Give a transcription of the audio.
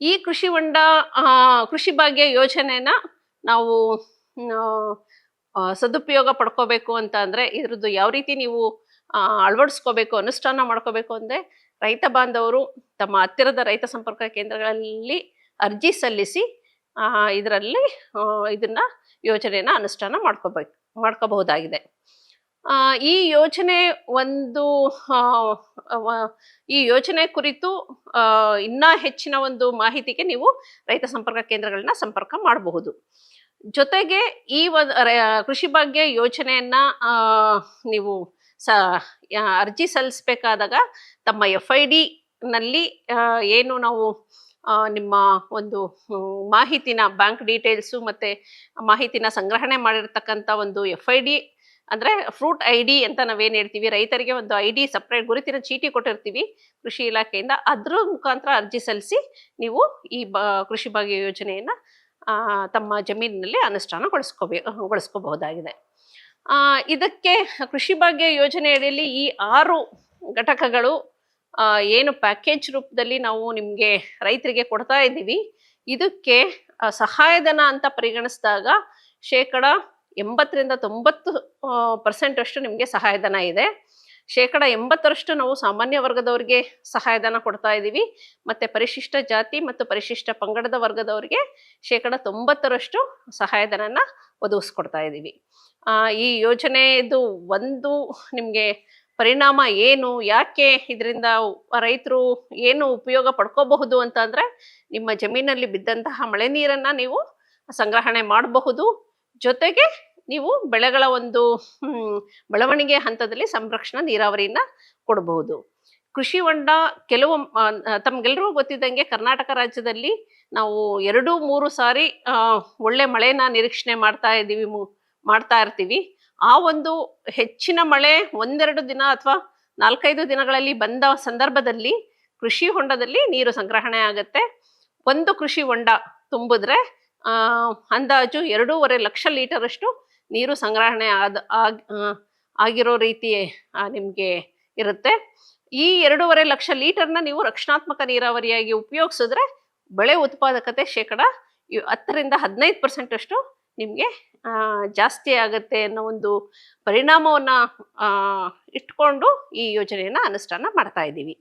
ಈ ಕೃಷಿ ಹೊಂಡ ಕೃಷಿ ಭಾಗ್ಯ ಯೋಜನೆನ ನಾವು ಸದುಪಯೋಗ ಪಡ್ಕೋಬೇಕು ಅಂತ ಅಂದ್ರೆ ಇದ್ರದ್ದು ಯಾವ ರೀತಿ ನೀವು ಅಳವಡಿಸ್ಕೋಬೇಕು, ಅನುಷ್ಠಾನ ಮಾಡ್ಕೋಬೇಕು ಅಂದ್ರೆ ರೈತ ಬಾಂಧವರು ತಮ್ಮ ಹತ್ತಿರದ ರೈತ ಸಂಪರ್ಕ ಕೇಂದ್ರಗಳಲ್ಲಿ ಅರ್ಜಿ ಸಲ್ಲಿಸಿ ಇದರಲ್ಲಿ ಇದನ್ನ ಯೋಜನೆಯನ್ನ ಅನುಷ್ಠಾನ ಮಾಡ್ಕೋಬಹುದಾಗಿದೆ. ಈ ಯೋಜನೆ ಒಂದು ಈ ಯೋಜನೆ ಕುರಿತು ಇನ್ನ ಹೆಚ್ಚಿನ ಒಂದು ಮಾಹಿತಿಗೆ ನೀವು ರೈತ ಸಂಪರ್ಕ ಕೇಂದ್ರಗಳನ್ನ ಸಂಪರ್ಕ ಮಾಡಬಹುದು. ಜೊತೆಗೆ ಈ ಕೃಷಿ ಭಾಗ್ಯ ಯೋಜನೆಯನ್ನ ನೀವು ಅರ್ಜಿ ಸಲ್ಲಿಸಬೇಕಾದಾಗ ತಮ್ಮ FID ನಲ್ಲಿ ಏನು ನಾವು ನಿಮ್ಮ ಒಂದು ಮಾಹಿತಿನ ಬ್ಯಾಂಕ್ ಡೀಟೇಲ್ಸು ಮತ್ತೆ ಮಾಹಿತಿನ ಸಂಗ್ರಹಣೆ ಮಾಡಿರ್ತಕ್ಕಂಥ ಒಂದು FID ಅಂದ್ರೆ ಫ್ರೂಟ್ ID ಅಂತ ನಾವೇನ್ ಹೇಳ್ತೀವಿ, ರೈತರಿಗೆ ಒಂದು ID ಸಪ್ರೇಟ್ ಗುರುತಿನ ಚೀಟಿ ಕೊಟ್ಟಿರ್ತೀವಿ ಕೃಷಿ ಇಲಾಖೆಯಿಂದ, ಅದ್ರ ಮುಖಾಂತರ ಅರ್ಜಿ ಸಲ್ಲಿಸಿ ನೀವು ಈ ಕೃಷಿ ಭಾಗ್ಯ ಯೋಜನೆಯನ್ನ ತಮ್ಮ ಜಮೀನಿನಲ್ಲಿ ಅನುಷ್ಠಾನಗೊಳಿಸ್ಕೋಬಹುದಾಗಿದೆ. ಇದಕ್ಕೆ ಕೃಷಿ ಭಾಗ್ಯ ಯೋಜನೆ ಅಡಿಯಲ್ಲಿ ಈ 6 ಘಟಕಗಳು ಏನು ಪ್ಯಾಕೇಜ್ ರೂಪದಲ್ಲಿ ನಾವು ನಿಮ್ಗೆ ರೈತರಿಗೆ ಕೊಡ್ತಾ ಇದ್ದೀವಿ. ಇದಕ್ಕೆ ಸಹಾಯಧನ ಅಂತ ಪರಿಗಣಿಸಿದಾಗ 80% ಅಷ್ಟು ನಿಮ್ಗೆ ಸಹಾಯಧನ ಇದೆ. 80% ನಾವು ಸಾಮಾನ್ಯ ವರ್ಗದವರಿಗೆ ಸಹಾಯಧನ ಕೊಡ್ತಾ ಇದ್ದೀವಿ. ಮತ್ತೆ ಪರಿಶಿಷ್ಟ ಜಾತಿ ಮತ್ತು ಪರಿಶಿಷ್ಟ ಪಂಗಡದ ವರ್ಗದವರಿಗೆ 90% ಸಹಾಯಧನನ ಒದಗಿಸ್ಕೊಡ್ತಾ ಇದ್ದೀವಿ. ಈ ಯೋಜನೆದು ಒಂದು ನಿಮ್ಗೆ ಪರಿಣಾಮ ಏನು, ಯಾಕೆ ಇದರಿಂದ ರೈತರು ಏನು ಉಪಯೋಗ ಪಡ್ಕೋಬಹುದು ಅಂತ ಅಂದ್ರೆ, ನಿಮ್ಮ ಜಮೀನಲ್ಲಿ ಬಿದ್ದಂತಹ ಮಳೆ ನೀರನ್ನ ನೀವು ಸಂಗ್ರಹಣೆ ಮಾಡಬಹುದು. ಜೊತೆಗೆ ನೀವು ಬೆಳೆಗಳ ಒಂದು ಬೆಳವಣಿಗೆ ಹಂತದಲ್ಲಿ ಸಂರಕ್ಷಣಾ ನೀರಾವರಿಯನ್ನ ಕೊಡಬಹುದು. ಕೃಷಿ ಹೊಂಡ ತಮ್ಗೆಲ್ರಿಗೂ ಗೊತ್ತಿದ್ದಂಗೆ ಕರ್ನಾಟಕ ರಾಜ್ಯದಲ್ಲಿ ನಾವು 2-3 ಸಾರಿ ಒಳ್ಳೆ ಮಳೆನ ನಿರೀಕ್ಷಣೆ ಮಾಡ್ತಾ ಇರ್ತೀವಿ. ಆ ಒಂದು ಹೆಚ್ಚಿನ ಮಳೆ 1-2 ದಿನ ಅಥವಾ 4-5 ದಿನಗಳಲ್ಲಿ ಬಂದ ಸಂದರ್ಭದಲ್ಲಿ ಕೃಷಿ ಹೊಂಡದಲ್ಲಿ ನೀರು ಸಂಗ್ರಹಣೆ ಆಗತ್ತೆ. ಒಂದು ಕೃಷಿ ಹೊಂಡ ತುಂಬಿದ್ರೆ ಅಂದಾಜು 2.5 ಲಕ್ಷ ಲೀಟರ್ ಅಷ್ಟು ನೀರು ಸಂಗ್ರಹಣೆ ಆಗಿರೋ ರೀತಿ ನಿಮ್ಗೆ ಇರುತ್ತೆ. ಈ 2.5 ಲಕ್ಷ ಲೀಟರ್ನ ನೀವು ರಕ್ಷಣಾತ್ಮಕ ನೀರಾವರಿಯಾಗಿ ಉಪಯೋಗಿಸಿದ್ರೆ ಬೆಳೆ ಉತ್ಪಾದಕತೆ 10-15% ಅಷ್ಟು ನಿಮ್ಗೆ ಜಾಸ್ತಿ ಆಗತ್ತೆ ಅನ್ನೋ ಒಂದು ಪರಿಣಾಮವನ್ನ ಇಟ್ಕೊಂಡು ಈ ಯೋಜನೆಯನ್ನ ಅನುಷ್ಠಾನ ಮಾಡ್ತಾ ಇದ್ದೀವಿ.